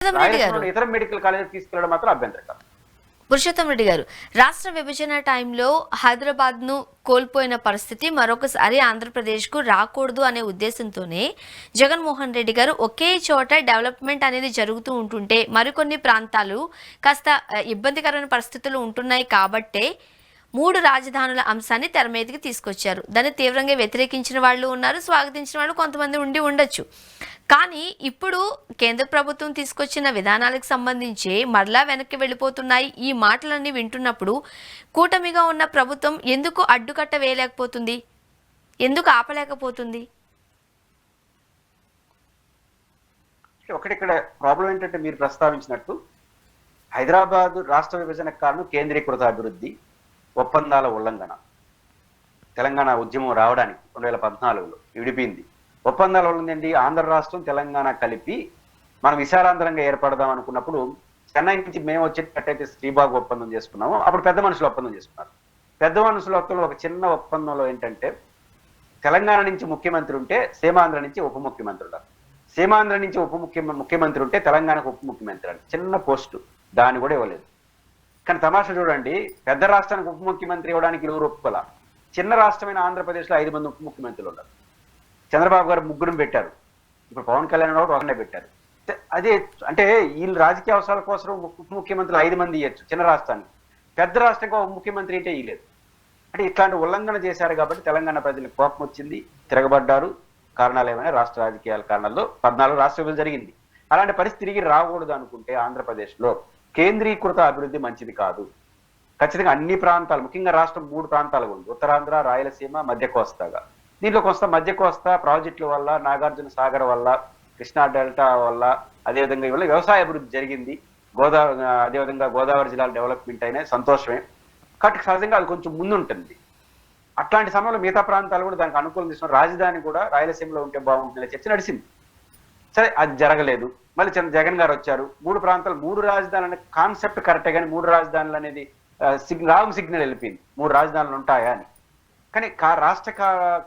రాయలసీమలో ఇతర medical college తీసుకెళ్లడం మాత్రం అభ్యంతరకరం. పురుషోత్తం రెడ్డి గారు, రాష్ట్ర విభజన టైంలో హైదరాబాద్ ను కోల్పోయిన పరిస్థితి మరొకసారి ఆంధ్రప్రదేశ్ కు రాకూడదు అనే ఉద్దేశంతోనే జగన్మోహన్ రెడ్డి గారు ఒకే చోట డెవలప్మెంట్ అనేది జరుగుతూ ఉంటుంటే మరికొన్ని ప్రాంతాలు కాస్త ఇబ్బందికరమైన పరిస్థితులు ఉంటున్నాయి కాబట్టే 3 రాజధానుల అంశాన్ని తెర మీదకి తీసుకొచ్చారు. దాన్ని తీవ్రంగా వ్యతిరేకించిన వాళ్ళు ఉన్నారు, స్వాగతించిన వాళ్ళు కొంతమంది ఉండి ఉండొచ్చు. కానీ ఇప్పుడు కేంద్ర ప్రభుత్వం తీసుకొచ్చిన విధానాలకు సంబంధించి మరలా వెనక్కి వెళ్ళిపోతున్నాయి ఈ మాటలన్నీ వింటున్నప్పుడు కూటమిగా ఉన్న ప్రభుత్వం ఎందుకు అడ్డుకట్ట వేయలేకపోతుంది, ఎందుకు ఆపలేకపోతుంది? ఒకటి ఇక్కడ ప్రాబ్లం ఏంటంటే మీరు ప్రస్తావించినట్టు హైదరాబాద్ రాష్ట్ర విభజనకు కారణం కేంద్రీకృత అభివృద్ధి, ఒప్పందాల ఉల్లంఘన. తెలంగాణ ఉద్యమం రావడానికి 2014లో విడిపోయింది. ఒప్పందాల ఉల్లంఘన ఆంధ్ర రాష్ట్రం తెలంగాణ కలిపి మనం విశాలాంధ్రంగా ఏర్పడదాం అనుకున్నప్పుడు చెన్నై నుంచి మేము వచ్చేటట్టయితే శ్రీబాగ్ ఒప్పందం చేసుకున్నాము. అప్పుడు పెద్ద మనుషుల ఒప్పందం చేసుకున్నారు. పెద్ద మనుషుల ఒప్పందంలో ఒక చిన్న ఒప్పందంలో ఏంటంటే తెలంగాణ నుంచి ముఖ్యమంత్రి ఉంటే సీమాంధ్ర నుంచి ఉప ముఖ్యమంత్రి ఉన్నారు, సీమాంధ్ర నుంచి ముఖ్యమంత్రి ఉంటే తెలంగాణకు ఉప ముఖ్యమంత్రి అని చిన్న పోస్టు, దాన్ని కూడా ఇవ్వలేదు. కానీ తమాషా చూడండి, పెద్ద రాష్ట్రానికి ఉప ముఖ్యమంత్రి ఇవ్వడానికి 2 ఒప్పుకోల. చిన్న రాష్ట్రమైన ఆంధ్రప్రదేశ్లో 5 మంది ఉప ముఖ్యమంత్రులు ఉన్నారు. చంద్రబాబు గారు 3 పెట్టారు, ఇప్పుడు పవన్ కళ్యాణ్ కూడా 1 పెట్టారు. అదే అంటే వీళ్ళు రాజకీయ అవసరాల కోసం ఉప ముఖ్యమంత్రులు 5 మంది ఇవ్వచ్చు చిన్న రాష్ట్రానికి, పెద్ద రాష్ట్రానికి ఒక ముఖ్యమంత్రి అంటే ఇవ్వలేదు. అంటే ఇట్లాంటి ఉల్లంఘన చేశారు కాబట్టి తెలంగాణ ప్రజలకు కోపం వచ్చింది, తిరగబడ్డారు. కారణాలు ఏమైనా రాష్ట్ర రాజకీయాల కారణాల్లో 14 రాష్ట్ర విభజన జరిగింది. అలాంటి పరిస్థితి తిరిగి రాకూడదు అనుకుంటే ఆంధ్రప్రదేశ్లో కేంద్రీకృత అభివృద్ధి మంచిది కాదు. ఖచ్చితంగా అన్ని ప్రాంతాలు, ముఖ్యంగా రాష్ట్రం 3 ప్రాంతాలుగా ఉంది, ఉత్తరాంధ్ర, రాయలసీమ, మధ్య కోస్తాగా. దీంట్లో కొంత మధ్య కోస్తా ప్రాజెక్టుల వల్ల, నాగార్జున సాగర్ వల్ల, కృష్ణా డెల్టా వల్ల, అదేవిధంగా ఇవల్ల వ్యవసాయ అభివృద్ధి జరిగింది. అదేవిధంగా గోదావరి జిల్లాల డెవలప్మెంట్ అయినా సంతోషమే. కాబట్టి సహజంగా అది కొంచెం ముందుంటుంది. అట్లాంటి సమయంలో మిగతా ప్రాంతాలు కూడా దానికి అనుకూలం తీసుకున్న రాజధాని కూడా రాయలసీమలో ఉంటే బాగుంటుంది చర్చ నడిచింది. సరే, అది జరగలేదు. మళ్ళీ జగన్ గారు వచ్చారు. 3 ప్రాంతాలు 3 రాజధానులు అనే కాన్సెప్ట్ కరెక్టే, కానీ 3 రాజధానులు అనేది రాంగ్ సిగ్నల్ వెళ్ళిపోయింది. 3 రాజధానులు ఉంటాయా అని. కానీ రాష్ట్ర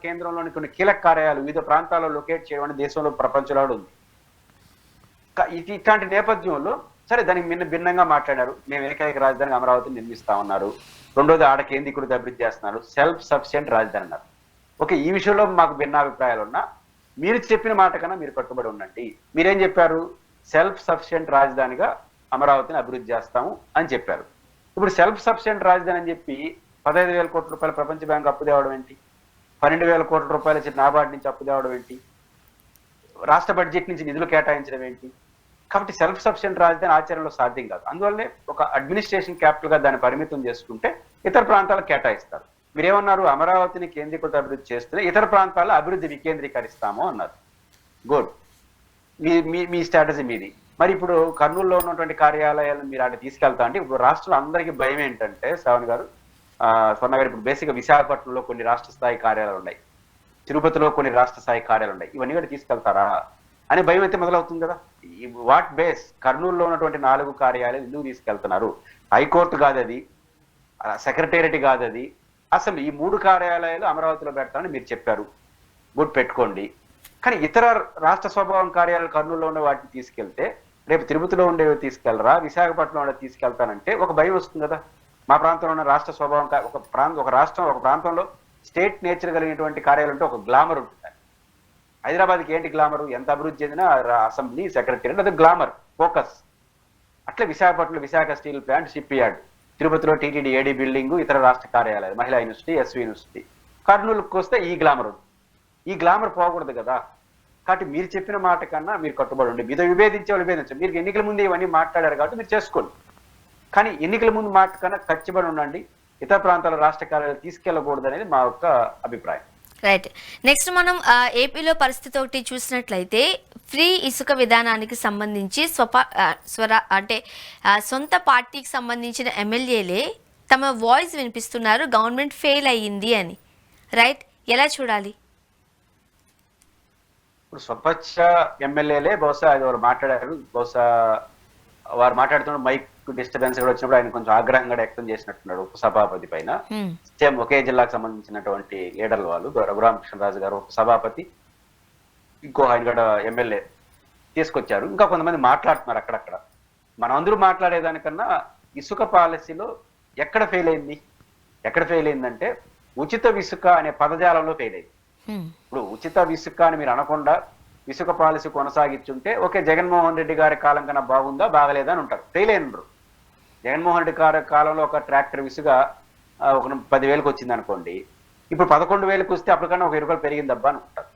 కేంద్రంలోని కొన్ని కీలక కార్యాలయాలు వివిధ ప్రాంతాల్లో లొకేట్ చేయడం అనేది దేశంలో ప్రపంచంలో ఉంది. ఇట్లాంటి నేపథ్యంలో సరే దానికి భిన్నంగా మాట్లాడారు. మేము ఏకైక రాజధాని అమరావతిని నిర్మిస్తా ఉన్నారు. రెండోది ఆడ కేంద్రీకృత అభివృద్ధి చేస్తున్నారు, సెల్ఫ్ సఫిషియెంట్ రాజధాని అన్నారు. ఓకే, ఈ విషయంలో మాకు భిన్నాభిప్రాయాలు ఉన్నా మీరు చెప్పిన మాట కన్నా మీరు కట్టుబడి ఉండండి. మీరేం చెప్పారు? సెల్ఫ్ సఫిషియెంట్ రాజధానిగా అమరావతిని అభివృద్ధి చేస్తాము అని చెప్పారు. ఇప్పుడు సెల్ఫ్ సఫిషియెంట్ రాజధాని అని చెప్పి 15,000 కోట్ల రూపాయల ప్రపంచ బ్యాంక్ అప్పు తేవడం ఏంటి? 12,000 కోట్ల రూపాయల నాబార్డు నుంచి అప్పు తేవడం ఏంటి? రాష్ట్ర బడ్జెట్ నుంచి నిధులు కేటాయించడం ఏంటి? కాబట్టి సెల్ఫ్ సఫిషియెంట్ రాజధాని ఆచరణలో సాధ్యం కాదు. అందువల్లనే ఒక అడ్మినిస్ట్రేషన్ క్యాపిటల్ గా దాన్ని పరిమితం చేసుకుంటే ఇతర ప్రాంతాలకు కేటాయిస్తారు. మీరేమన్నారు? అమరావతిని కేంద్రీకృత అభివృద్ధి చేస్తే ఇతర ప్రాంతాల్లో అభివృద్ధి వికేంద్రీకరిస్తాము అన్నారు. గుడ్, మీ స్ట్రాటజీ మీది. మరి ఇప్పుడు కర్నూలులో ఉన్నటువంటి కార్యాలయాలను మీరు అక్కడ తీసుకెళ్తా అంటే ఇప్పుడు రాష్ట్రంలో అందరికీ భయం ఏంటంటే శ్రావణ్ గారు, స్వర్ణ గారు, ఇప్పుడు బేసిక్గా విశాఖపట్నంలో కొన్ని రాష్ట్ర స్థాయి కార్యాలయాలు ఉన్నాయి, తిరుపతిలో కొన్ని రాష్ట్ర స్థాయి కార్యాలయాలు ఉన్నాయి, ఇవన్నీ కూడా తీసుకెళ్తారా అనే భయం అయితే మొదలవుతుంది కదా. వాట్ బేస్ కర్నూలులో ఉన్నటువంటి 4 కార్యాలయాలు ఎందుకు తీసుకెళ్తున్నారు? హైకోర్టు కాదు అది, సెక్రటేరియట్ కాదు అది, అసలు ఈ 3 కార్యాలయాలు అమరావతిలో పెడతామని మీరు చెప్పారు. గుడ్, పెట్టుకోండి. కానీ ఇతర రాష్ట్ర స్వభావం కార్యాలయాలు కర్నూలులో ఉండే వాటిని తీసుకెళ్తే రేపు తిరుపతిలో ఉండేవి తీసుకెళ్లరా, విశాఖపట్నంలో ఉండే తీసుకెళ్తానంటే ఒక భయం వస్తుంది కదా. మా ప్రాంతంలో ఉన్న రాష్ట్ర స్వభావం ఒక ప్రాంతంలో స్టేట్ నేచర్ కలిగినటువంటి కార్యాలయం అంటే ఒక గ్లామర్ ఉంటుంది. హైదరాబాద్కి ఏంటి గ్లామరు? ఎంత అభివృద్ధి చెందిన అసెంబ్లీ, సెక్రటరీ, అది గ్లామర్ ఫోకస్. అట్లే విశాఖపట్నంలో Visakha steel plant, ship yard, తిరుపతిలో టీటీడీ ఏడీ బిల్డింగ్, ఇతర రాష్ట్ర కార్యాలయాలు, మహిళా యూనివర్సిటీ, ఎస్వి యూనివర్సిటీ. కర్నూలుకి వస్తే ఈ గ్లామర్ ఉంది. ఈ గ్లామర్ పోకూడదు కదా. కాబట్టి మీరు చెప్పిన మాట కన్నా మీరు కట్టుబడి ఉండి మీతో విభేదించండి. మీరు ఎన్నికల ముందు ఇవన్నీ మాట్లాడారు కాబట్టి మీరు చేసుకోండి. కానీ ఎన్నికల ముందు మాట కన్నా కచ్చిబడి ఉండండి. ఇతర ప్రాంతాల రాష్ట్ర కార్యాలయాలు తీసుకెళ్లకూడదు అనేది మా యొక్క అభిప్రాయం. రైట్. నెక్స్ట్ మనం ఏపీలో పరిస్థితి ఒకటి చూసినట్లయితే ఫ్రీ ఇసుక విధానానికి సంబంధించి సొంత పార్టీకి సంబంధించిన ఎమ్మెల్యేలే తమ వాయిస్ వినిపిస్తున్నారు, గవర్నమెంట్ ఫెయిల్ అయ్యింది అని. రైట్, ఎలా చూడాలి? ఇప్పుడు స్వపక్ష ఎమ్మెల్యేలే బహుశా అది వారు మాట్లాడారు. బహుశా వారు మాట్లాడుతున్న మైక్ డిస్టర్బెన్స్ కూడా వచ్చినప్పుడు ఆయన కొంచెం ఆగ్రహం కూడా వ్యక్తం చేసినట్టున్నాడు ఉపసభాపతి పైన. సేమ్ ఒకే జిల్లాకు సంబంధించినటువంటి లీడర్లు వాళ్ళు, రఘురామకృష్ణరాజు గారు ఉపసభాపతి, ఇంకో ఆయన కూడా ఎమ్మెల్యే తీసుకొచ్చారు. ఇంకా కొంతమంది మాట్లాడుతున్నారు అక్కడక్కడ. మనం అందరూ మాట్లాడేదానికన్నా ఇసుక పాలసీలో ఎక్కడ ఫెయిల్ అయిందంటే ఉచిత ఇసుక అనే పదజాలంలో ఫెయిల్ అయింది. ఇప్పుడు ఉచిత ఇసుక అని మీరు అనకుండా ఇసుక పాలసీ కొనసాగించుంటే ఓకే, జగన్మోహన్ రెడ్డి గారి కాలం కన్నా బాగుందా బాగలేదా అని ఉంటారు. ఫెయిల్ అయినరు. జగన్మోహన్ రెడ్డి గారి కాలంలో ఒక ట్రాక్టర్ ఇసుక ఒక 10,000కి వచ్చింది అనుకోండి, ఇప్పుడు 11,000కి వస్తే అప్పటికన్నా ఒక 1000 రూపాయలు పెరిగిందబ్బా అనుకుంటారు.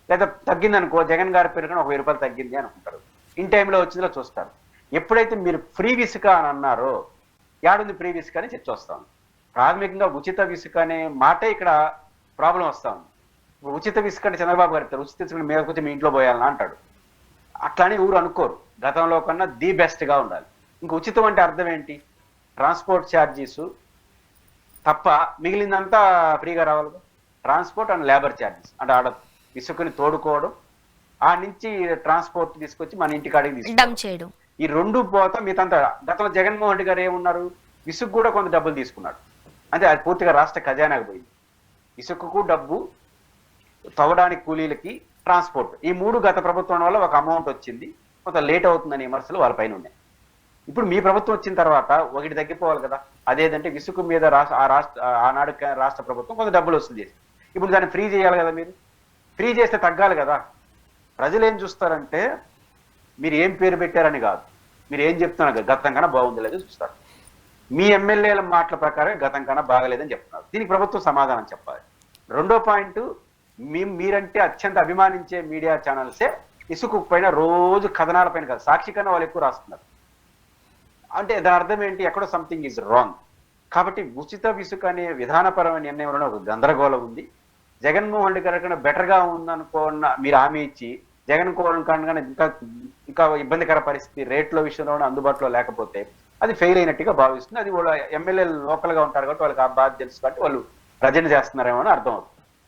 లేదా తగ్గింది అనుకో, జగన్ గారి పెరిగిన ఒక 1000 రూపాయలు తగ్గింది అనుకుంటారు. ఇన్ టైంలో వచ్చిందో చూస్తారు. ఎప్పుడైతే మీరు ఫ్రీ ఇసుక అని అన్నారో, ఏడుంది ఫ్రీ ఇసుక అని చర్చ వస్తాం. ప్రాథమికంగా ఉచిత ఇసుక అనే మాటే ఇక్కడ ప్రాబ్లం వస్తాం. ఉచిత ఇసుక అంటే చంద్రబాబు గారు చెప్తారు, ఉచిత ఇసుక మీద వచ్చి మీ ఇంట్లో పోయాలని అంటాడు. అట్లానే ఊరు అనుకోరు. గతంలో కన్నా ది బెస్ట్గా ఉండాలి. ఇంక ఉచితం అంటే అర్థం ఏంటి? ట్రాన్స్పోర్ట్ ఛార్జీస్ తప్ప మిగిలిందంతా ఫ్రీగా రావాలి. ట్రాన్స్పోర్ట్ అండ్ లేబర్ ఛార్జెస్ అంటే ఆడ ఇసుకని తోడుకోవడం, ఆ నుంచి ట్రాన్స్పోర్ట్ తీసుకొచ్చి మన ఇంటికాడికి తీసుకు ఈ రెండు పోతా మిగతా. గతంలో జగన్మోహన్ రెడ్డి గారు ఏమున్నారు, ఇసుక కూడా కొంత డబ్బులు తీసుకున్నాడు. అంటే అది పూర్తిగా రాష్ట్ర ఖజానాకు పోయింది. ఇసుకకు డబ్బు, తవ్వడానికి కూలీలకి, ట్రాన్స్పోర్ట్, ఈ 3 గత ప్రభుత్వం వల్ల ఒక అమౌంట్ వచ్చింది. కొంత లేట్ అవుతుందని విమర్శలు వాళ్ళ పైన ఉన్నాయి. ఇప్పుడు మీ ప్రభుత్వం వచ్చిన తర్వాత ఒకటి తగ్గిపోవాలి కదా. అదేంటంటే ఇసుక మీద ఆనాడు రాష్ట్ర ప్రభుత్వం కొంత డబ్బులు వస్తుంది. ఇప్పుడు దాన్ని ఫ్రీ చేయాలి కదా. మీరు ఫ్రీ చేస్తే తగ్గాలి కదా. ప్రజలు ఏం చూస్తారంటే మీరు ఏం పేరు పెట్టారని కాదు, మీరు ఏం చెప్తున్నారు గతం కన్నా బాగుంది లేదో చూస్తారు. మీ ఎమ్మెల్యేల మాటల ప్రకారం గతం కన్నా బాగలేదని చెప్తున్నారు. దీనికి ప్రభుత్వం సమాధానం చెప్పాలి. రెండో పాయింట్, మీరంటే అత్యంత అభిమానించే మీడియా ఛానల్సే ఇసుక పైన రోజు కథనాల పైన కాదు, సాక్షి కన్నా వాళ్ళు ఎక్కువ రాస్తున్నారు. అంటే దాని అర్థం ఏంటి? ఎక్కడో సంథింగ్ ఈజ్ రాంగ్. కాబట్టి ఉచిత ఇసుక అనే విధానపరమైన నిర్ణయంలో ఒక గందరగోళం ఉంది. జగన్మోహన్ రెడ్డి గారి కన్నా బెటర్గా ఉందనుకున్న మీరు హామీ ఇచ్చి జగన్మోహన్ కన్నా ఇంకా ఇబ్బందికర పరిస్థితి రేట్ల విషయంలో అందుబాటులో లేకపోతే అది ఫెయిల్ అయినట్టుగా భావిస్తుంది. అది వాళ్ళు ఎమ్మెల్యేలు లోకల్గా ఉంటారు కాబట్టి వాళ్ళకి ఆ బాధ తెలుసు కాబట్టి వాళ్ళు ప్రజెంట్ చేస్తున్నారేమో అని అర్థం అవుతుంది.